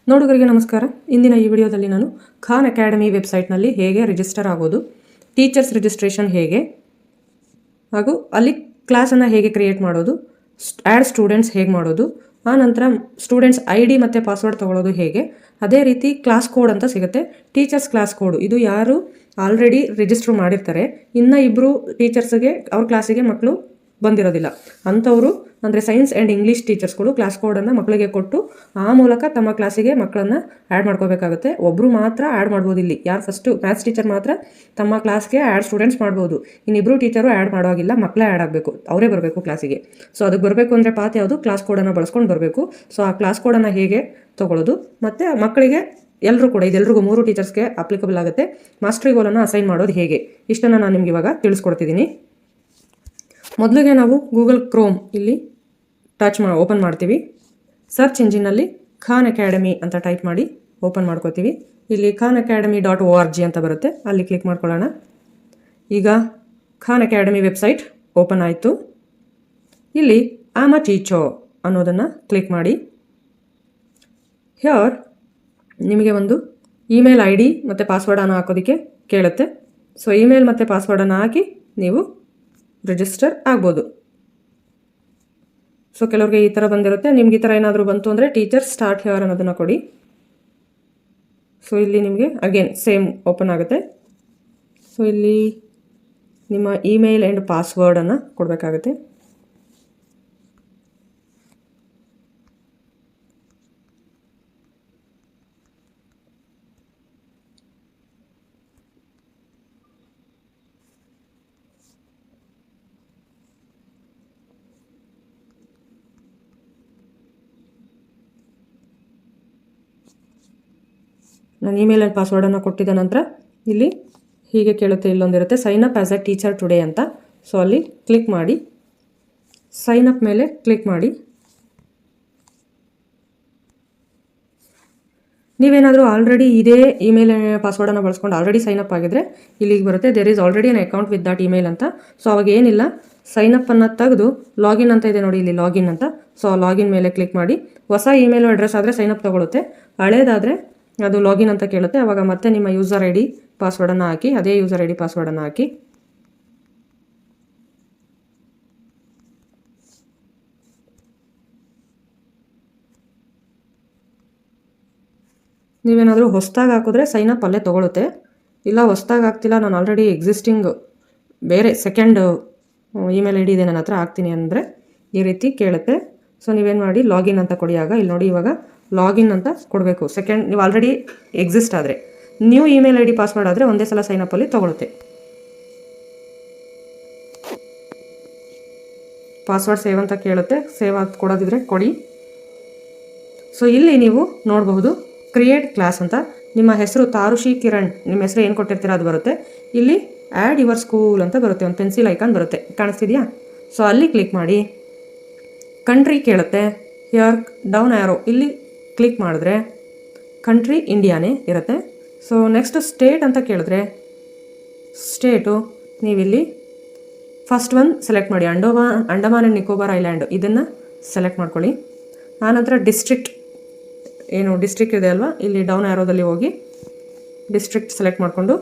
ನೋಡುಗರಿಗೆ ನಮಸ್ಕಾರ. ಇಂದಿನ ಈ ವಿಡಿಯೋದಲ್ಲಿ ನಾನು ಖಾನ್ ಅಕಾಡೆಮಿ ವೆಬ್ಸೈಟ್ನಲ್ಲಿ ಹೇಗೆ ರಿಜಿಸ್ಟರ್ ಆಗೋದು, ಟೀಚರ್ಸ್ ರಿಜಿಸ್ಟ್ರೇಷನ್ ಹೇಗೆ, ಹಾಗೂ ಅಲ್ಲಿ ಕ್ಲಾಸನ್ನು ಹೇಗೆ ಕ್ರಿಯೇಟ್ ಮಾಡೋದು, ಆ್ಯಡ್ ಸ್ಟೂಡೆಂಟ್ಸ್ ಹೇಗೆ ಮಾಡೋದು, ಆ ನಂತರ ಸ್ಟೂಡೆಂಟ್ಸ್ ID ಮತ್ತು ಪಾಸ್ವರ್ಡ್ ತೊಗೊಳ್ಳೋದು ಹೇಗೆ, ಅದೇ ರೀತಿ ಕ್ಲಾಸ್ ಕೋಡ್ ಅಂತ ಸಿಗುತ್ತೆ, ಟೀಚರ್ಸ್ ಕ್ಲಾಸ್ ಕೋಡು. ಇದು ಯಾರು ಆಲ್ರೆಡಿ ರಿಜಿಸ್ಟ್ರ್ ಮಾಡಿರ್ತಾರೆ, ಇನ್ನು ಇಬ್ಬರು ಟೀಚರ್ಸ್ಗೆ ಅವ್ರ ಕ್ಲಾಸಿಗೆ ಮಕ್ಕಳು ಬಂದಿರೋದಿಲ್ಲ ಅಂಥವರು, ಅಂದರೆ ಸೈನ್ಸ್ ಆ್ಯಂಡ್ ಇಂಗ್ಲೀಷ್ ಟೀಚರ್ಸ್ಗಳು ಕ್ಲಾಸ್ ಕೋಡನ್ನು ಮಕ್ಕಳಿಗೆ ಕೊಟ್ಟು ಆ ಮೂಲಕ ತಮ್ಮ ಕ್ಲಾಸಿಗೆ ಮಕ್ಕಳನ್ನು ಆ್ಯಡ್ ಮಾಡ್ಕೋಬೇಕಾಗುತ್ತೆ. ಒಬ್ಬರು ಮಾತ್ರ ಆ್ಯಡ್ ಮಾಡ್ಬೋದು. ಇಲ್ಲಿ ಯಾರು ಫಸ್ಟು ಮ್ಯಾಥ್ಸ್ ಟೀಚರ್ ಮಾತ್ರ ತಮ್ಮ ಕ್ಲಾಸ್ಗೆ ಆ್ಯಡ್ ಸ್ಟೂಡೆಂಟ್ಸ್ ಮಾಡ್ಬೋದು. ಇನ್ನಿಬ್ಬರು ಟೀಚರು ಆ್ಯಡ್ ಮಾಡೋಗಿಲ್ಲ, ಮಕ್ಕಳೇ ಆ್ಯಡ್ ಆಗಬೇಕು, ಅವರೇ ಬರಬೇಕು ಕ್ಲಾಸಿಗೆ. ಸೊ ಅದಕ್ಕೆ ಬರಬೇಕು ಅಂದರೆ ಪಾತ್ ಯಾವುದು, ಕ್ಲಾಸ್ ಕೋಡನ್ನು ಬಳಸ್ಕೊಂಡು ಬರಬೇಕು. ಸೊ ಆ ಕ್ಲಾಸ್ ಕೋಡನ್ನು ಹೇಗೆ ತೊಗೊಳ್ಳೋದು, ಮತ್ತು ಮಕ್ಕಳಿಗೆ ಎಲ್ಲರೂ ಕೂಡ ಇದೆಲ್ಲರಿಗೂ 3 ಟೀಚರ್ಸ್ಗೆ ಅಪ್ಲಿಕಬಲ್ ಆಗುತ್ತೆ. ಮಾಸ್ಟರಿ ಗೋಲನ್ನು ಅಸೈನ್ ಮಾಡೋದು ಹೇಗೆ, ಇಷ್ಟನ್ನು ನಾನು ನಿಮ್ಗೆ ಇವಾಗ ತಿಳಿಸ್ಕೊಡ್ತಿದ್ದೀನಿ. ಮೊದಲಿಗೆ ನಾವು ಗೂಗಲ್ ಕ್ರೋಮ್ ಇಲ್ಲಿ ಓಪನ್ ಮಾಡ್ತೀವಿ. ಸರ್ಚ್ ಇಂಜಿನಲ್ಲಿ ಖಾನ್ ಅಕಾಡೆಮಿ ಅಂತ ಟೈಪ್ ಮಾಡಿ ಓಪನ್ ಮಾಡ್ಕೋತೀವಿ. ಇಲ್ಲಿ khanacademy.org ಅಂತ ಬರುತ್ತೆ, ಅಲ್ಲಿ ಕ್ಲಿಕ್ ಮಾಡ್ಕೊಳ್ಳೋಣ. ಈಗ ಖಾನ್ ಅಕಾಡೆಮಿ ವೆಬ್ಸೈಟ್ ಓಪನ್ ಆಯಿತು. ಇಲ್ಲಿ ಆಮ್ ಅ ಟೀಚರ್ ಅನ್ನೋದನ್ನು ಕ್ಲಿಕ್ ಮಾಡಿ. ಹಿಯರ್ ನಿಮಗೆ ಒಂದು ಇಮೇಲ್ ID ಮತ್ತು ಪಾಸ್ವರ್ಡನ್ನು ಹಾಕೋದಕ್ಕೆ ಕೇಳುತ್ತೆ. ಸೊ ಇಮೇಲ್ ಮತ್ತು ಪಾಸ್ವರ್ಡನ್ನು ಹಾಕಿ ನೀವು ರಿಜಿಸ್ಟರ್ ಆಗ್ಬೋದು. ಸೊ ಕೆಲವ್ರಿಗೆ ಈ ಥರ ಬಂದಿರುತ್ತೆ. ನಿಮ್ಗೆ ಈ ಥರ ಏನಾದರೂ ಬಂತು ಅಂದರೆ ಟೀಚರ್ ಸ್ಟಾರ್ಟ್ ಹಿಯರ್ ಅನ್ನೋದನ್ನು ಕೊಡಿ. ಸೊ ಇಲ್ಲಿ ನಿಮಗೆ ಅಗೇನ್ ಸೇಮ್ ಓಪನ್ ಆಗುತ್ತೆ. ಸೊ ಇಲ್ಲಿ ನಿಮ್ಮ ಇಮೇಲ್ ಆ್ಯಂಡ್ ಪಾಸ್ವರ್ಡನ್ನು ಕೊಡಬೇಕಾಗುತ್ತೆ. ನಾನು ಇಮೇಲ್ ಆ್ಯಂಡ್ ಪಾಸ್ವರ್ಡನ್ನು ಕೊಟ್ಟಿದ್ದ ನಂತರ ಇಲ್ಲಿ ಹೀಗೆ ಕೇಳುತ್ತೆ, ಇಲ್ಲೊಂದಿರುತ್ತೆ sign up as a teacher today ಅಂತ. ಸೊ ಅಲ್ಲಿ ಕ್ಲಿಕ್ ಮಾಡಿ, ಸೈನ್ ಅಪ್ ಮೇಲೆ ಕ್ಲಿಕ್ ಮಾಡಿ. ನೀವೇನಾದರೂ ಆಲ್ರೆಡಿ ಇದೇ ಇಮೇಲ್ ಪಾಸ್ವರ್ಡನ್ನು ಬಳಸ್ಕೊಂಡು ಆಲ್ರೆಡಿ ಸೈನ್ ಅಪ್ ಆಗಿದ್ರೆ ಇಲ್ಲಿಗೆ ಬರುತ್ತೆ there is already an account with that email ಅಂತ. ಸೊ ಅವಾಗ ಏನಿಲ್ಲ, ಸೈನ್ ಅಪ್ ಅನ್ನು ತೆಗೆದು ಲಾಗಿನ್ ಅಂತ ಇದೆ ನೋಡಿ, ಇಲ್ಲಿ ಲಾಗಿನ್ ಅಂತ. ಸೊ ಲಾಗಿನ್ ಮೇಲೆ ಕ್ಲಿಕ್ ಮಾಡಿ. ಹೊಸ ಇಮೇಲ್ ಅಡ್ರೆಸ್ ಆದರೆ ಸೈನ್ ಅಪ್ ತೊಗೊಳುತ್ತೆ, ಹಳೇದಾದರೆ ಅದು ಲಾಗಿನ್ ಅಂತ ಕೇಳುತ್ತೆ. ಆವಾಗ ಮತ್ತೆ ನಿಮ್ಮ ಯೂಸರ್ ID ಪಾಸ್ವರ್ಡನ್ನು ಹಾಕಿ, ಅದೇ ಯೂಸರ್ ID ಪಾಸ್ವರ್ಡನ್ನು ಹಾಕಿ. ನೀವೇನಾದರೂ ಹೊಸದಾಗಿ ಹಾಕಿದ್ರೆ ಸೈನ್ ಅಪ್ ಅಲ್ಲೇ ತೊಗೊಳುತ್ತೆ. ಇಲ್ಲ ಹೊಸದಾಗಿ ಆಗ್ತಿಲ್ಲ, ನಾನು ಆಲ್ರೆಡಿ ಎಕ್ಸಿಸ್ಟಿಂಗ್ ಬೇರೆ ಸೆಕೆಂಡ್ ಇಮೇಲ್ ID ಇದೆ ನನ್ನ ಹತ್ರ, ಹಾಕ್ತೀನಿ ಅಂದರೆ ಈ ರೀತಿ ಕೇಳುತ್ತೆ. ಸೊ ನೀವೇನು ಮಾಡಿ, ಲಾಗಿನ್ ಅಂತ ಕೊಡಿ. ಆಗ ಇಲ್ಲಿ ನೋಡಿ, ಇವಾಗ ಲಾಗಿನ್ ಅಂತ ಕೊಡಬೇಕು. ಸೆಕೆಂಡ್ ನೀವು ಆಲ್ರೆಡಿ ಎಕ್ಸಿಸ್ಟ್ ಆದರೆ, ನ್ಯೂ ಇಮೇಲ್ ID ಪಾಸ್ವರ್ಡ್ ಆದರೆ ಒಂದೇ ಸಲ ಸೈನಪ್ಪಲ್ಲಿ ತೊಗೊಳುತ್ತೆ. ಪಾಸ್ವರ್ಡ್ ಸೇವ್ ಅಂತ ಕೇಳುತ್ತೆ, ಸೇವ್ ಅದು ಕೊಡೋದಿದ್ರೆ ಕೊಡಿ. ಸೊ ಇಲ್ಲಿ ನೀವು ನೋಡಬಹುದು ಕ್ರಿಯೇಟ್ ಕ್ಲಾಸ್ ಅಂತ. ನಿಮ್ಮ ಹೆಸರು ತಾರುಷಿ ಕಿರಣ್, ನಿಮ್ಮ ಹೆಸರು ಏನು ಕೊಟ್ಟಿರ್ತೀರ ಅದು ಬರುತ್ತೆ. ಇಲ್ಲಿ ಆ್ಯಡ್ ಯುವರ್ ಸ್ಕೂಲ್ ಅಂತ ಬರುತ್ತೆ, ಒಂದು ಪೆನ್ಸಿಲ್ ಐಕಾನ್ ಬರುತ್ತೆ, ಕಾಣಿಸ್ತಿದೆಯಾ? ಸೊ ಅಲ್ಲಿ ಕ್ಲಿಕ್ ಮಾಡಿ. ಕಂಟ್ರಿ ಕೇಳುತ್ತೆ, ಹಿಯರ್ ಡೌನ್ ಆ್ಯರೋ ಇಲ್ಲಿ ಕ್ಲಿಕ್ ಮಾಡಿದ್ರೆ ಕಂಟ್ರಿ ಇಂಡಿಯಾನೇ ಇರುತ್ತೆ. ಸೊ ನೆಕ್ಸ್ಟ್ ಸ್ಟೇಟ್ ಅಂತ ಕೇಳಿದ್ರೆ ಸ್ಟೇಟು ನೀವಿಲ್ಲಿ ಫಸ್ಟ್ ಒನ್ ಸೆಲೆಕ್ಟ್ ಮಾಡಿ, ಅಂಡಮಾನ್ ಆ್ಯಂಡ್ ನಿಕೋಬಾರ್ ಐಲ್ಯಾಂಡು, ಇದನ್ನು ಸೆಲೆಕ್ಟ್ ಮಾಡ್ಕೊಳ್ಳಿ. ಆನಂತರ ಡಿಸ್ಟ್ರಿಕ್ಟ್, ಏನು ಡಿಸ್ಟ್ರಿಕ್ಟ್ ಇದೆ ಅಲ್ವಾ, ಇಲ್ಲಿ ಡೌನ್ ಆ್ಯರೋದಲ್ಲಿ ಹೋಗಿ ಡಿಸ್ಟ್ರಿಕ್ಟ್ ಸೆಲೆಕ್ಟ್ ಮಾಡಿಕೊಂಡು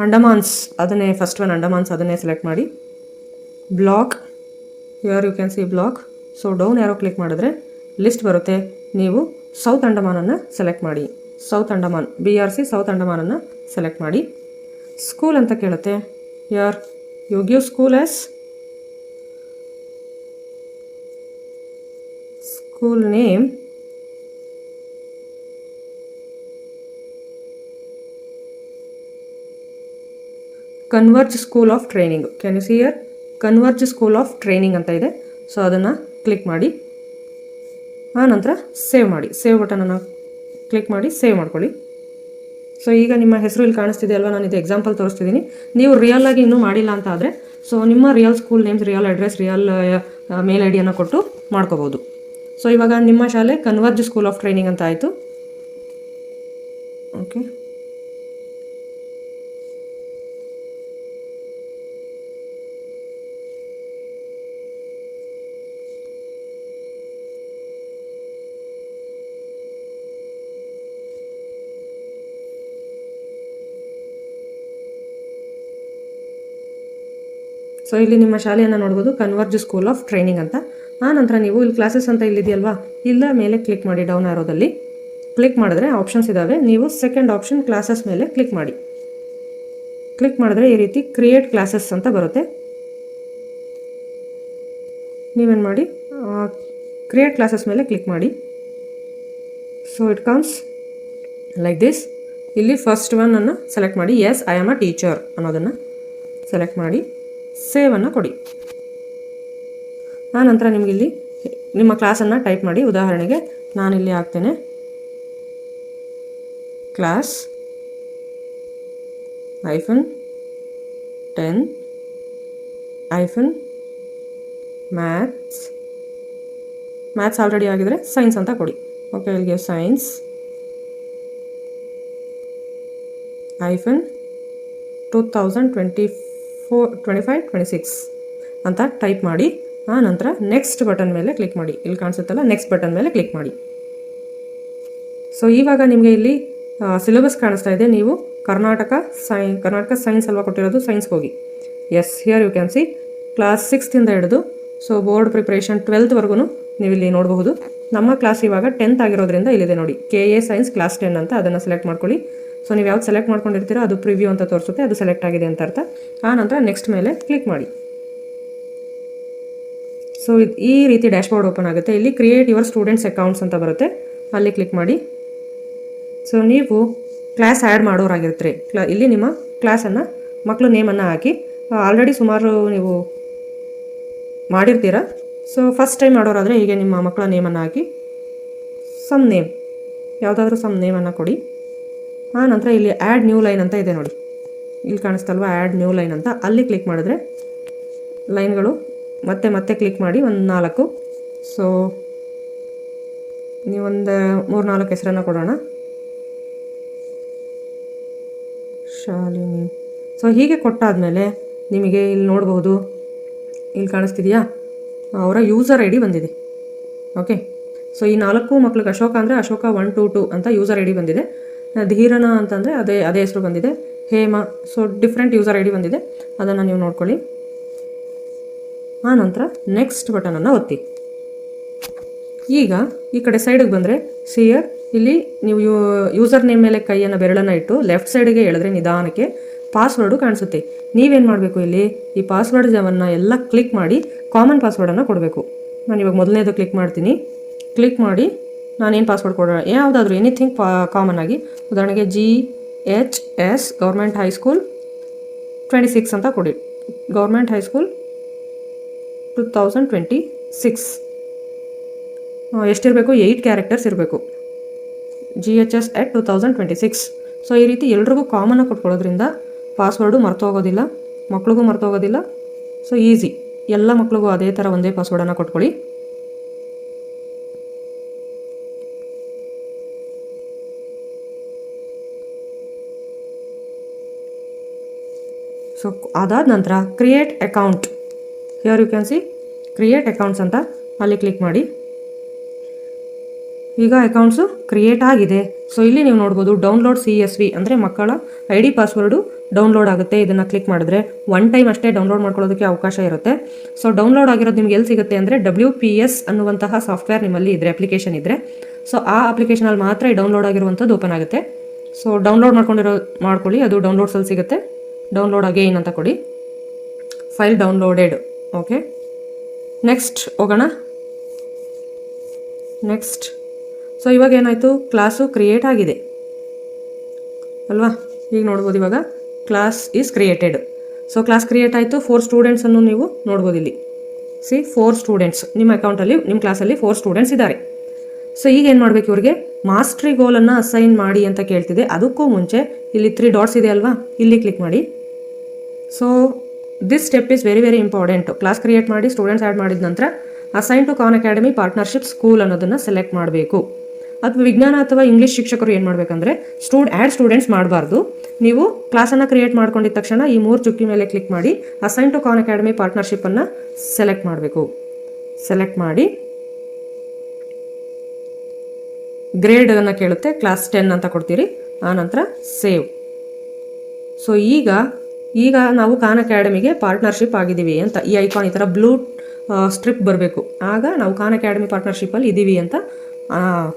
ಅಂಡಮಾನ್ಸ್ ಅದನ್ನೇ ಫಸ್ಟ್ ಒನ್ ಅಂಡಮಾನ್ಸ್ ಅದನ್ನೇ ಸೆಲೆಕ್ಟ್ ಮಾಡಿ. Block, here you can see block. So down arrow click ಮಾಡಿದ್ರೆ ಲಿಸ್ಟ್ ಬರುತ್ತೆ. ನೀವು ಸೌತ್ ಅಂಡಮಾನನ್ನು ಸೆಲೆಕ್ಟ್ ಮಾಡಿ, ಸೌತ್ ಅಂಡಮಾನ್ BRC ಸೌತ್ ಅಂಡಮಾನನ್ನು ಸೆಲೆಕ್ಟ್ ಮಾಡಿ. ಸ್ಕೂಲ್ ಅಂತ ಕೇಳುತ್ತೆ, here you give school as school name. Converge school of training, can you see here Converge school of training ಅಂತ ಇದೆ. ಸೊ ಅದನ್ನು ಕ್ಲಿಕ್ ಮಾಡಿ. ಆನಂತರ ಸೇವ್ ಮಾಡಿ, ಸೇವ್ ಬಟನನ್ನು ಕ್ಲಿಕ್ ಮಾಡಿ ಸೇವ್ ಮಾಡ್ಕೊಳ್ಳಿ. ಸೊ ಈಗ ನಿಮ್ಮ ಹೆಸರು ಇಲ್ಲಿ ಕಾಣಿಸ್ತಿದೆ ಅಲ್ವಾ, ನಾನು ಇದು ಎಕ್ಸಾಂಪಲ್ ತೋರಿಸ್ತಿದ್ದೀನಿ. ನೀವು ರಿಯಲ್ ಆಗಿ ಇನ್ನೂ ಮಾಡಿಲ್ಲ ಅಂತ ಆದರೆ ಸೊ ನಿಮ್ಮ real school names, real address, real mail ID ಕೊಟ್ಟು ಮಾಡ್ಕೋಬೋದು. ಸೊ ಇವಾಗ ನಿಮ್ಮ ಶಾಲೆ ಕನ್ವರ್ಜ್ ಸ್ಕೂಲ್ ಆಫ್ ಟ್ರೈನಿಂಗ್ ಅಂತ ಆಯಿತು. ಓಕೆ, ಸೊ ಇಲ್ಲಿ ನಿಮ್ಮ ಶಾಲೆಯನ್ನು ನೋಡ್ಬೋದು, ಕನ್ವರ್ಜ್ ಸ್ಕೂಲ್ ಆಫ್ ಟ್ರೈನಿಂಗ್ ಅಂತ. ಆ ನಂತರ ನೀವು ಇಲ್ಲಿ ಕ್ಲಾಸಸ್ ಅಂತ ಇಲ್ಲಿದೆಯಲ್ವಾ, ಇಲ್ಲ ಮೇಲೆ ಕ್ಲಿಕ್ ಮಾಡಿ, ಡೌನ್ ಆರೋದಲ್ಲಿ ಕ್ಲಿಕ್ ಮಾಡಿದ್ರೆ ಆಪ್ಷನ್ಸ್ ಇದ್ದಾವೆ. ನೀವು ಸೆಕೆಂಡ್ ಆಪ್ಷನ್ ಕ್ಲಾಸಸ್ ಮೇಲೆ ಕ್ಲಿಕ್ ಮಾಡಿ. ಕ್ಲಿಕ್ ಮಾಡಿದ್ರೆ ಈ ರೀತಿ ಕ್ರಿಯೇಟ್ ಕ್ಲಾಸಸ್ ಅಂತ ಬರುತ್ತೆ. ನೀವೇನು ಮಾಡಿ, ಕ್ರಿಯೇಟ್ ಕ್ಲಾಸಸ್ ಮೇಲೆ ಕ್ಲಿಕ್ ಮಾಡಿ. So it comes like this. ಇಲ್ಲಿ ಫಸ್ಟ್ ಒನ್ನನ್ನು ಸೆಲೆಕ್ಟ್ ಮಾಡಿ, yes I am a teacher ಅನ್ನೋದನ್ನು ಸೆಲೆಕ್ಟ್ ಮಾಡಿ ಸೇವನ್ನು ಕೊಡಿ. ಆನಂತರ ನಿಮಗಿಲ್ಲಿ ನಿಮ್ಮ ಕ್ಲಾಸನ್ನು ಟೈಪ್ ಮಾಡಿ. ಉದಾಹರಣೆಗೆ ನಾನಿಲ್ಲಿ ಹಾಕ್ತೇನೆ ಕ್ಲಾಸ್ -10 ಮ್ಯಾಥ್ಸ್ ಆಲ್ರೆಡಿ ಆಗಿದ್ರೆ ಸೈನ್ಸ್ ಅಂತ ಕೊಡಿ. ಓಕೆ, ಇಲ್ಲಿಗೆ ಸೈನ್ಸ್ -2024-25-26 ಅಂತ ಟೈಪ್ ಮಾಡಿ. ಆ ನಂತರ ನೆಕ್ಸ್ಟ್ ಬಟನ್ ಮೇಲೆ ಕ್ಲಿಕ್ ಮಾಡಿ. ಇಲ್ಲಿ ಕಾಣಿಸುತ್ತಲ್ಲ, ನೆಕ್ಸ್ಟ್ ಬಟನ್ ಮೇಲೆ ಕ್ಲಿಕ್ ಮಾಡಿ. ಸೊ ಇವಾಗ ನಿಮಗೆ ಇಲ್ಲಿ ಸಿಲೆಬಸ್ ಕಾಣಿಸ್ತಾ ಇದೆ. ನೀವು ಕರ್ನಾಟಕ ಸೈನ್ಸ್ ಅಲ್ವಾ ಕೊಟ್ಟಿರೋದು, ಸೈನ್ಸ್ಗೆ ಹೋಗಿ. Yes, here you can see class 6 ಹಿಡಿದು ಸೊ ಬೋರ್ಡ್ ಪ್ರಿಪ್ರೇಷನ್ 12ವರೆಗೂ ನೀವು ಇಲ್ಲಿ ನೋಡಬಹುದು. ನಮ್ಮ ಕ್ಲಾಸ್ ಇವಾಗ 10th ಆಗಿರೋದ್ರಿಂದ ಇಲ್ಲಿದೆ ನೋಡಿ, KA ಸೈನ್ಸ್ ಕ್ಲಾಸ್ 10 ಅಂತ. ಅದನ್ನು ಸೆಲೆಕ್ಟ್ ಮಾಡ್ಕೊಳ್ಳಿ. ಸೊ ನೀವು ಯಾವ್ದು ಸೆಲೆಕ್ಟ್ ಮಾಡ್ಕೊಂಡಿರ್ತೀರೋ ಅದು ಪ್ರಿವ್ಯೂ ಅಂತ ತೋರಿಸುತ್ತೆ, ಅದು ಸೆಲೆಕ್ಟ್ ಆಗಿದೆ ಅಂತ ಅರ್ಥ. ಆ ನಂತರ ನೆಕ್ಸ್ಟ್ ಮೇಲೆ ಕ್ಲಿಕ್ ಮಾಡಿ. ಸೊ ಈ ರೀತಿ ಡ್ಯಾಶ್ಬೋರ್ಡ್ ಓಪನ್ ಆಗುತ್ತೆ. ಇಲ್ಲಿ ಕ್ರಿಯೇಟ್ ಯುವರ್ ಸ್ಟೂಡೆಂಟ್ಸ್ ಅಕೌಂಟ್ಸ್ ಅಂತ ಬರುತ್ತೆ, ಅಲ್ಲಿ ಕ್ಲಿಕ್ ಮಾಡಿ. ಸೊ ನೀವು ಕ್ಲಾಸ್ ಆ್ಯಡ್ ಮಾಡೋರಾಗಿರ್ತೀರಿ. ಇಲ್ಲಿ ನಿಮ್ಮ ಕ್ಲಾಸನ್ನು ಮಕ್ಕಳು ನೇಮನ್ನು ಹಾಕಿ, ಆಲ್ರೆಡಿ ಸುಮಾರು ನೀವು ಮಾಡಿರ್ತೀರ. ಸೊ ಫಸ್ಟ್ ಟೈಮ್ ಮಾಡೋರಾದರೆ ಹೀಗೆ ನಿಮ್ಮ ಮಕ್ಕಳ ನೇಮನ್ನು ಹಾಕಿ, ಸಮ್ ನೇಮ್ ಯಾವುದಾದ್ರೂ ಸಮ್ ನೇಮನ್ನು ಕೊಡಿ. ಆ ನಂತರ ಇಲ್ಲಿ ಆ್ಯಡ್ ನ್ಯೂ ಲೈನ್ ಅಂತ ಇದೆ ನೋಡಿ, ಇಲ್ಲಿ ಕಾಣಿಸ್ತಲ್ವ ಆ್ಯಡ್ ನ್ಯೂ ಲೈನ್ ಅಂತ, ಅಲ್ಲಿ ಕ್ಲಿಕ್ ಮಾಡಿದ್ರೆ ಲೈನ್ಗಳು ಮತ್ತೆ ಕ್ಲಿಕ್ ಮಾಡಿ ಒಂದು 4. ಸೊ ನೀವೊಂದು 3-4 ಹೆಸರನ್ನು ಕೊಡೋಣ. ಶಾಲಿನಿ. ಸೊ ಹೀಗೆ ಕೊಟ್ಟಾದಮೇಲೆ ನಿಮಗೆ ಇಲ್ಲಿ ನೋಡ್ಬೋದು, ಇಲ್ಲಿ ಕಾಣಿಸ್ತಿದೆಯಾ, ಅವರ ಯೂಸರ್ ID ಬಂದಿದೆ. ಓಕೆ, ಸೊ ಈ 4 ಮಕ್ಳಿಗೆ ಅಶೋಕ ಅಂದರೆ ಅಶೋಕ 1 2 2 ಅಂತ ಯೂಸರ್ ID ಬಂದಿದೆ. ಧೀರನ ಅಂತಂದರೆ ಅದೇ ಹೆಸರು ಬಂದಿದೆ. ಹೇಮ, ಸೊ ಡಿಫ್ರೆಂಟ್ ಯೂಸರ್ ID ಬಂದಿದೆ, ಅದನ್ನು ನೀವು ನೋಡ್ಕೊಳ್ಳಿ. ಆ ನಂತರ ನೆಕ್ಸ್ಟ್ ಬಟನನ್ನು ಒತ್ತಿ. ಈಗ ಈ ಕಡೆ ಸೈಡಿಗೆ ಬಂದರೆ ಸಿಯರ್ ಇಲ್ಲಿ ನೀವು ಯೂಸರ್ ನೇಮ್ ಮೇಲೆ ಕೈಯನ್ನು ಬೆರಳನ್ನು ಇಟ್ಟು ಲೆಫ್ಟ್ ಸೈಡಿಗೆ ಎಳೆದ್ರೆ ನಿಧಾನಕ್ಕೆ ಪಾಸ್ವರ್ಡು ಕಾಣಿಸುತ್ತೆ. ನೀವೇನು ಮಾಡಬೇಕು, ಇಲ್ಲಿ ಈ ಪಾಸ್ವರ್ಡ್ವನ್ನು ಎಲ್ಲ ಕ್ಲಿಕ್ ಮಾಡಿ ಕಾಮನ್ ಪಾಸ್ವರ್ಡನ್ನು ಕೊಡಬೇಕು. ನಾನು ಇವಾಗ ಮೊದಲನೇದು ಕ್ಲಿಕ್ ಮಾಡ್ತೀನಿ. ಕ್ಲಿಕ್ ಮಾಡಿ ನಾನೇನು ಪಾಸ್ವರ್ಡ್ ಕೊಡೋಣ, ಯಾವುದಾದ್ರೂ ಎನಿಥಿಂಗ್ ಕಾಮನ್ ಆಗಿ, ಉದಾಹರಣೆಗೆ GHS ಗೌರ್ಮೆಂಟ್ ಹೈಸ್ಕೂಲ್ 26 ಅಂತ ಕೊಡಿ. ಗೌರ್ಮೆಂಟ್ ಹೈಸ್ಕೂಲ್ 2026 ಎಷ್ಟಿರಬೇಕು, 8 ಕ್ಯಾರೆಕ್ಟರ್ಸ್ ಇರಬೇಕು. GHS at 2026. ಸೊ ಈ ರೀತಿ ಎಲ್ರಿಗೂ ಕಾಮನ್ನಾಗಿ ಕೊಟ್ಕೊಳ್ಳೋದ್ರಿಂದ ಪಾಸ್ವರ್ಡು ಮರ್ತೋಗೋದಿಲ್ಲ, ಮಕ್ಳಿಗೂ ಮರ್ತೋಗೋದಿಲ್ಲ. ಸೊ ಈಸಿ, ಎಲ್ಲ ಮಕ್ಳಿಗೂ ಅದೇ ಥರ ಒಂದೇ ಪಾಸ್ವರ್ಡನ್ನು ಕೊಟ್ಕೊಳ್ಳಿ. ಸೊ ಅದಾದ ನಂತರ create account, here you can see create accounts ಅಂತ, ಅಲ್ಲಿ ಕ್ಲಿಕ್ ಮಾಡಿ. ಈಗ ಅಕೌಂಟ್ಸು ಕ್ರಿಯೇಟ್ ಆಗಿದೆ. ಸೊ ಇಲ್ಲಿ ನೀವು ನೋಡ್ಬೋದು ಡೌನ್ಲೋಡ್ CSV ಅಂದರೆ ಮಕ್ಕಳ ID ಪಾಸ್ವರ್ಡು ಡೌನ್ಲೋಡ್ ಆಗುತ್ತೆ. ಇದನ್ನು ಕ್ಲಿಕ್ ಮಾಡಿದ್ರೆ 1 ಟೈಮ್ ಅಷ್ಟೇ ಡೌನ್ಲೋಡ್ ಮಾಡ್ಕೊಳ್ಳೋದಕ್ಕೆ ಅವಕಾಶ ಇರುತ್ತೆ. ಸೊ ಡೌನ್ಲೋಡ್ ಆಗಿರೋದು ನಿಮ್ಗೆ ಎಲ್ಲಿ ಸಿಗುತ್ತೆ ಅಂದರೆ WPS ಅನ್ನುವಂತಹ ಸಾಫ್ಟ್ವೇರ್ ನಿಮ್ಮಲ್ಲಿ ಇದ್ದರೆ, ಅಪ್ಲಿಕೇಶನ್ ಇದ್ದರೆ, ಸೊ ಆ ಅಪ್ಲಿಕೇಶನಲ್ಲಿ ಮಾತ್ರ ಈ ಡೌನ್ಲೋಡ್ ಆಗಿರುವಂಥದ್ದು ಓಪನ್ ಆಗುತ್ತೆ. ಸೊ ಡೌನ್ಲೋಡ್ ಮಾಡ್ಕೊಳ್ಳಿ, ಅದು ಡೌನ್ಲೋಡ್ಸಲ್ಲಿ ಸಿಗುತ್ತೆ. ಡೌನ್ಲೋಡ್ ಅಗೇನ್ ಅಂತ ಕೊಡಿ, ಫೈಲ್ ಡೌನ್ಲೋಡೆಡ್. ಓಕೆ, ನೆಕ್ಸ್ಟ್ ಹೋಗೋಣ. ನೆಕ್ಸ್ಟ್, ಸೊ ಇವಾಗ ಏನಾಯಿತು, ಕ್ಲಾಸು ಕ್ರಿಯೇಟ್ ಆಗಿದೆ ಅಲ್ವಾ. ಈಗ ನೋಡ್ಬೋದು, ಇವಾಗ class is created. So class create ಆಯಿತು. 4 ಸ್ಟೂಡೆಂಟ್ಸನ್ನು ನೀವು ನೋಡ್ಬೋದು ಇಲ್ಲಿ. ಸಿ 4 ಸ್ಟೂಡೆಂಟ್ಸ್ ನಿಮ್ಮ ಅಕೌಂಟಲ್ಲಿ, ನಿಮ್ಮ ಕ್ಲಾಸಲ್ಲಿ 4 ಸ್ಟೂಡೆಂಟ್ಸ್ ಇದ್ದಾರೆ. ಸೊ ಈಗ ಏನು ಮಾಡಬೇಕು, ಇವ್ರಿಗೆ ಮಾಸ್ಟ್ರಿ ಗೋಲನ್ನು ಅಸೈನ್ ಮಾಡಿ ಅಂತ ಕೇಳ್ತಿದೆ. ಅದಕ್ಕೂ ಮುಂಚೆ ಇಲ್ಲಿ 3 ಡಾಟ್ಸ್ ಇದೆ ಅಲ್ವಾ, ಇಲ್ಲಿ ಕ್ಲಿಕ್ ಮಾಡಿ. So this step is very very important. Class create ಮಾಡಿ ಸ್ಟೂಡೆಂಟ್ಸ್ ಆ್ಯಡ್ ಮಾಡಿದ ನಂತರ assign to Khan Academy partnership school ಅನ್ನೋದನ್ನು ಸೆಲೆಕ್ಟ್ ಮಾಡಬೇಕು. ಅಥವಾ ವಿಜ್ಞಾನ ಅಥವಾ ಇಂಗ್ಲೀಷ್ ಶಿಕ್ಷಕರು ಏನು ಮಾಡಬೇಕಂದ್ರೆ ಆ್ಯಡ್ ಸ್ಟೂಡೆಂಟ್ಸ್ ಮಾಡಬಾರ್ದು. ನೀವು ಕ್ಲಾಸನ್ನು ಕ್ರಿಯೇಟ್ ಮಾಡ್ಕೊಂಡಿದ್ದ ತಕ್ಷಣ ಈ 3 ಚುಕ್ಕಿ ಮೇಲೆ ಕ್ಲಿಕ್ ಮಾಡಿ ಅಸೈನ್ ಟು ಖಾನ್ ಅಕಾಡೆಮಿ ಪಾರ್ಟ್ನರ್ಶಿಪ್ಪನ್ನು ಸೆಲೆಕ್ಟ್ ಮಾಡಬೇಕು. ಸೆಲೆಕ್ಟ್ ಮಾಡಿ ಗ್ರೇಡನ್ನು ಕೇಳುತ್ತೆ, ಕ್ಲಾಸ್ 10 ಅಂತ ಕೊಡ್ತೀರಿ. ಆನಂತರ ಸೇವ್. ಸೊ ಈಗ ಈಗ ನಾವು ಖಾನ್ ಅಕಾಡೆಮಿಗೆ ಪಾರ್ಟ್ನರ್ಶಿಪ್ ಆಗಿದ್ದೀವಿ ಅಂತ ಈ ಐಕಾನ್ ಈ ಥರ ಬ್ಲೂ ಸ್ಟ್ರಿಪ್ ಬರಬೇಕು. ಆಗ ನಾವು ಖಾನ್ ಅಕಾಡೆಮಿ ಪಾರ್ಟ್ನರ್ಶಿಪ್ಪಲ್ಲಿ ಇದ್ದೀವಿ ಅಂತ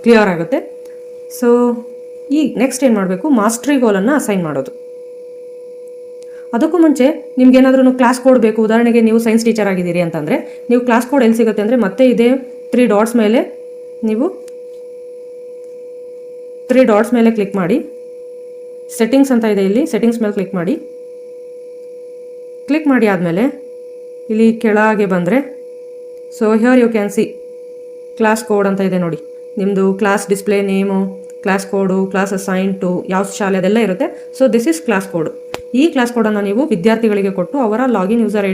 ಕ್ಲಿಯರ್ ಆಗುತ್ತೆ. ಸೊ ಈಗ ನೆಕ್ಸ್ಟ್ ಏನು ಮಾಡಬೇಕು, ಮಾಸ್ಟ್ರಿ ಗೋಲನ್ನು ಅಸೈನ್ ಮಾಡೋದು. ಅದಕ್ಕೂ ಮುಂಚೆ ನಿಮ್ಗೇನಾದ್ರೂ ಕ್ಲಾಸ್ ಕೋಡ್ ಬೇಕು. ಉದಾಹರಣೆಗೆ ನೀವು ಸೈನ್ಸ್ ಟೀಚರ್ ಆಗಿದ್ದೀರಿ ಅಂತಂದರೆ ನೀವು ಕ್ಲಾಸ್ ಕೋಡ್ ಎಲ್ಲಿ ಸಿಗುತ್ತೆ ಅಂದರೆ ಮತ್ತೆ ಇದೇ 3 ಡಾಟ್ಸ್ ಮೇಲೆ ನೀವು 3 ಡಾಟ್ಸ್ ಮೇಲೆ ಕ್ಲಿಕ್ ಮಾಡಿ, ಸೆಟ್ಟಿಂಗ್ಸ್ ಅಂತ ಇದೆ ಇಲ್ಲಿ, ಸೆಟ್ಟಿಂಗ್ಸ್ ಮೇಲೆ ಕ್ಲಿಕ್ ಮಾಡಿ. ಕ್ಲಿಕ್ ಮಾಡಿ ಆದಮೇಲೆ ಇಲ್ಲಿ ಕೆಳಗೆ ಬಂದರೆ so here you can see class code ಅಂತ ಇದೆ ನೋಡಿ. ನಿಮ್ಮದು class display name, class code, class assign to ಯಾವ ಶಾಲೆ ಅದೆಲ್ಲ ಇರುತ್ತೆ. So this is class code. ಈ ಕ್ಲಾಸ್ ಕೋಡನ್ನು ನೀವು ವಿದ್ಯಾರ್ಥಿಗಳಿಗೆ ಕೊಟ್ಟು ಅವರ ಲಾಗಿನ್ ಯೂಸರ್ ಐ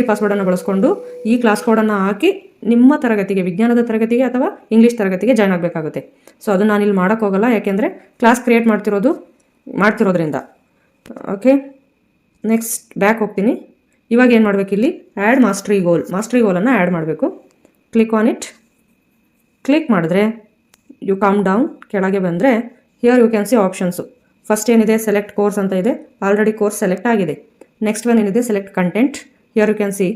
ಡಿ ಪಾಸ್ವರ್ಡನ್ನು ಬಳಸ್ಕೊಂಡು ಈ ಕ್ಲಾಸ್ ಕೋಡನ್ನು ಹಾಕಿ ನಿಮ್ಮ ತರಗತಿಗೆ, ವಿಜ್ಞಾನದ ತರಗತಿಗೆ ಅಥವಾ ಇಂಗ್ಲೀಷ್ ತರಗತಿಗೆ ಜಾಯ್ನ್ ಆಗಬೇಕಾಗುತ್ತೆ. ಸೊ ಅದು ನಾನು ಇಲ್ಲಿ ಮಾಡೋಕ್ಕೋಗಲ್ಲ, ಯಾಕೆಂದರೆ ಕ್ಲಾಸ್ ಕ್ರಿಯೇಟ್ ಮಾಡ್ತಿರೋದ್ರಿಂದ. ಓಕೆ, ನೆಕ್ಸ್ಟ್ ಬ್ಯಾಕ್ ಹೋಗ್ತೀನಿ. ಇವಾಗ ಏನು ಮಾಡಬೇಕು, ಇಲ್ಲಿ ಆ್ಯಡ್ ಮಾಸ್ಟ್ರಿ ಗೋಲನ್ನು ಆ್ಯಡ್ ಮಾಡಬೇಕು. Click on it. ಕ್ಲಿಕ್ ಮಾಡಿದ್ರೆ ಯು ಕಮ್ ಡೌನ್, ಕೆಳಗೆ ಬಂದರೆ here you can see options. First ಏನಿದೆ ಸೆಲೆಕ್ಟ್ ಕೋರ್ಸ್ ಅಂತ ಇದೆ, ಆಲ್ರೆಡಿ ಕೋರ್ಸ್ ಸೆಲೆಕ್ಟ್ ಆಗಿದೆ. ನೆಕ್ಸ್ಟ್ ಒನ್ ಏನಿದೆ select content. Here you can see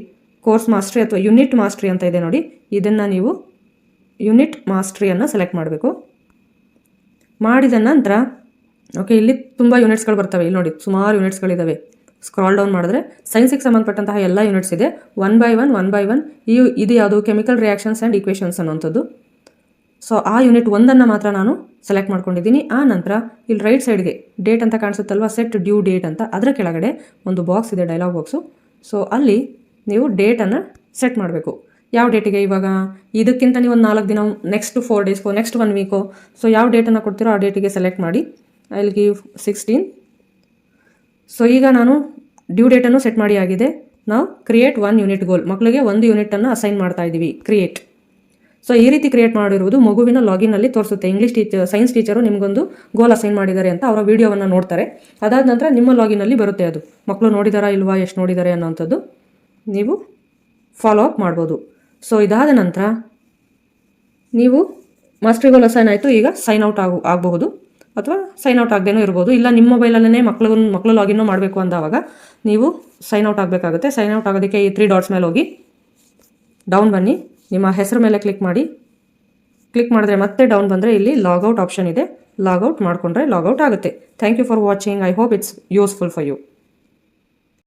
course mastery ಅಥವಾ ಯೂನಿಟ್ ಮಾಸ್ಟ್ರಿ ಅಂತ ಇದೆ ನೋಡಿ. ಇದನ್ನು ನೀವು ಯೂನಿಟ್ ಮಾಸ್ಟ್ರಿಯನ್ನು ಸೆಲೆಕ್ಟ್ ಮಾಡಬೇಕು. ಮಾಡಿದ ನಂತರ ಓಕೆ, ಇಲ್ಲಿ ತುಂಬ ಯೂನಿಟ್ಸ್ಗಳು ಬರ್ತವೆ. ಇಲ್ಲಿ ನೋಡಿ ಸುಮಾರು ಯೂನಿಟ್ಸ್ಗಳಿದ್ದಾವೆ. ಸ್ಕ್ರಾಲ್ ಡೌನ್ ಮಾಡಿದ್ರೆ ಸೈನ್ಸಿಗೆ ಸಂಬಂಧಪಟ್ಟಂತಹ ಎಲ್ಲ ಯೂನಿಟ್ಸ್ ಇದೆ. ಒನ್ ಬೈ ಒನ್ ಇದು ಯಾವುದು ಕೆಮಿಕಲ್ ರಿಯಾಕ್ಷನ್ಸ್ ಆ್ಯಂಡ್ ಈಕ್ವೇಷನ್ಸ್ ಅನ್ನೋಂಥದ್ದು. ಸೊ ಆ ಯೂನಿಟ್ 1 ಮಾತ್ರ ನಾನು ಸೆಲೆಕ್ಟ್ ಮಾಡ್ಕೊಂಡಿದ್ದೀನಿ. ಆ ನಂತರ ಇಲ್ಲಿ ರೈಟ್ ಸೈಡ್ಗೆ ಡೇಟ್ ಅಂತ ಕಾಣಿಸುತ್ತಲ್ವ, ಸೆಟ್ ಡ್ಯೂ ಡೇಟ್ ಅಂತ, ಅದರ ಕೆಳಗಡೆ ಒಂದು ಬಾಕ್ಸ್ ಇದೆ, ಡೈಲಾಗ್ ಬಾಕ್ಸು. ಸೊ ಅಲ್ಲಿ ನೀವು ಡೇಟನ್ನು ಸೆಟ್ ಮಾಡಬೇಕು. ಯಾವ ಡೇಟಿಗೆ, ಇವಾಗ ಇದಕ್ಕಿಂತ ನೀವು ಒಂದು 4 ದಿನ, ನೆಕ್ಸ್ಟ್ 4 ಡೇಸ್ಗೋ, ನೆಕ್ಸ್ಟ್ 1 ವೀಕೋ, ಸೊ ಯಾವ ಡೇಟನ್ನು ಕೊಡ್ತೀರೋ ಆ ಡೇಟಿಗೆ ಸೆಲೆಕ್ಟ್ ಮಾಡಿ. I will give 16. ಸೊ ಈಗ ನಾನು ಡ್ಯೂ ಡೇಟನ್ನು ಸೆಟ್ ಮಾಡಿ ಆಗಿದೆ. ನಾವು ಕ್ರಿಯೇಟ್ 1 ಯೂನಿಟ್ ಗೋಲ್, ಮಕ್ಕಳಿಗೆ 1 ಯೂನಿಟನ್ನು ಅಸೈನ್ ಮಾಡ್ತಾ ಇದ್ದೀವಿ, ಕ್ರಿಯೇಟ್. ಸೊ ಈ ರೀತಿ ಕ್ರಿಯೇಟ್ ಮಾಡಿರುವುದು ಮಗುವಿನ ಲಾಗಿನಲ್ಲಿ ತೋರಿಸುತ್ತೆ. ಇಂಗ್ಲೀಷ್ ಸೈನ್ಸ್ ಟೀಚರು ನಿಮಗೊಂದು ಗೋಲ್ ಅಸೈನ್ ಮಾಡಿದ್ದಾರೆ ಅಂತ ಅವರ ವೀಡಿಯೋವನ್ನು ನೋಡ್ತಾರೆ. ಅದಾದ ನಂತರ ನಿಮ್ಮ ಲಾಗಿನಲ್ಲಿ ಬರುತ್ತೆ ಅದು, ಮಕ್ಕಳು ನೋಡಿದಾರಾ ಇಲ್ವಾ, ಎಷ್ಟು ನೋಡಿದ್ದಾರೆ ಅನ್ನೋಂಥದ್ದು ನೀವು ಫಾಲೋ ಅಪ್ ಮಾಡ್ಬೋದು. ಸೊ ಇದಾದ ನಂತರ ನೀವು ಮಾಸ್ಟ್ರಿ ಗೋಲ್ ಅಸೈನ್ ಆಯಿತು. ಈಗ ಸೈನ್ ಔಟ್ ಆಗಬಹುದು ಅಥವಾ ಸೈನ್ ಔಟ್ ಆಗದೇನೂ ಇರ್ಬೋದು. ಇಲ್ಲ ನಿಮ್ಮ ಮೊಬೈಲಲ್ಲೇ ಮಕ್ಕಳು ಲಾಗಿನ್ನು ಮಾಡಬೇಕು ಅಂದವಾಗ ನೀವು ಸೈನ್ ಔಟ್ ಆಗಬೇಕಾಗುತ್ತೆ. ಸೈನ್ ಔಟ್ ಆಗೋದಕ್ಕೆ ಈ 3 ಡಾಟ್ಸ್ ಮೇಲೆ ಹೋಗಿ ಡೌನ್ ಬನ್ನಿ, ನಿಮ್ಮ ಹೆಸರು ಮೇಲೆ ಕ್ಲಿಕ್ ಮಾಡಿ. ಕ್ಲಿಕ್ ಮಾಡಿದ್ರೆ ಮತ್ತೆ ಡೌನ್ ಬಂದರೆ ಇಲ್ಲಿ ಲಾಗೌಟ್ ಆಪ್ಷನ್ ಇದೆ, ಲಾಗೌಟ್ ಮಾಡಿಕೊಂಡ್ರೆ ಲಾಗೌಟ್ ಆಗುತ್ತೆ. Thank you for watching. I hope it's useful for you.